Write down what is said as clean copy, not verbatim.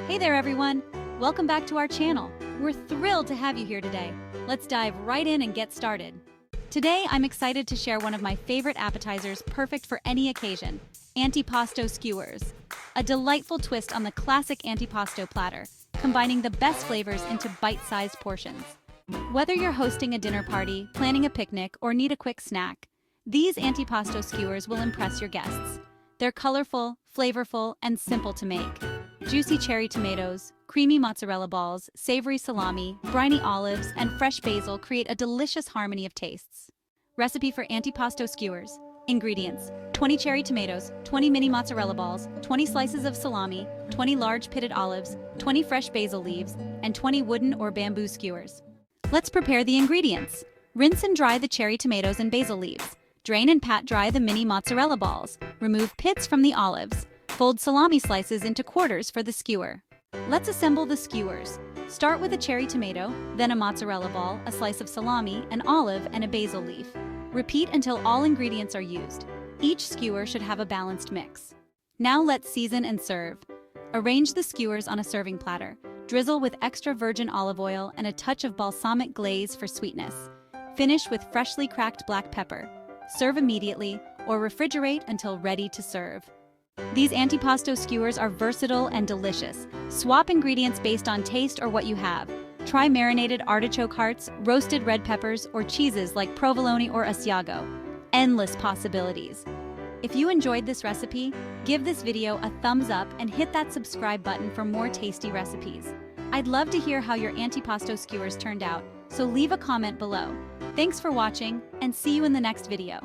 Hey there everyone! Welcome back to our channel. We're thrilled to have you here today. Let's dive right in and get started. Today I'm excited to share one of my favorite appetizers perfect for any occasion, Antipasto Skewers. A delightful twist on the classic antipasto platter, combining the best flavors into bite-sized portions. Whether you're hosting a dinner party, planning a picnic, or need a quick snack, these Antipasto Skewers will impress your guests. They're colorful, flavorful, and simple to make. Juicy cherry tomatoes, creamy mozzarella balls, savory salami, briny olives, and fresh basil create a delicious harmony of tastes. Recipe for Antipasto Skewers. Ingredients: 20 cherry tomatoes, 20 mini mozzarella balls, 20 slices of salami, 20 large pitted olives, 20 fresh basil leaves, and 20 wooden or bamboo skewers. Let's prepare the ingredients. Rinse and dry the cherry tomatoes and basil leaves. Drain and pat dry the mini mozzarella balls. Remove pits from the olives. Fold salami slices into quarters for the skewer. Let's assemble the skewers. Start with a cherry tomato, then a mozzarella ball, a slice of salami, an olive, and a basil leaf. Repeat until all ingredients are used. Each skewer should have a balanced mix. Now let's season and serve. Arrange the skewers on a serving platter. Drizzle with extra virgin olive oil and a touch of balsamic glaze for sweetness. Finish with freshly cracked black pepper. Serve immediately or refrigerate until ready to serve. These antipasto skewers are versatile and delicious. Swap ingredients based on taste or what you have. Try marinated artichoke hearts, roasted red peppers, or cheeses like provolone or asiago. Endless possibilities. If you enjoyed this recipe, give this video a thumbs up and hit that subscribe button for more tasty recipes. I'd love to hear how your antipasto skewers turned out, so leave a comment below. Thanks for watching, and see you in the next video.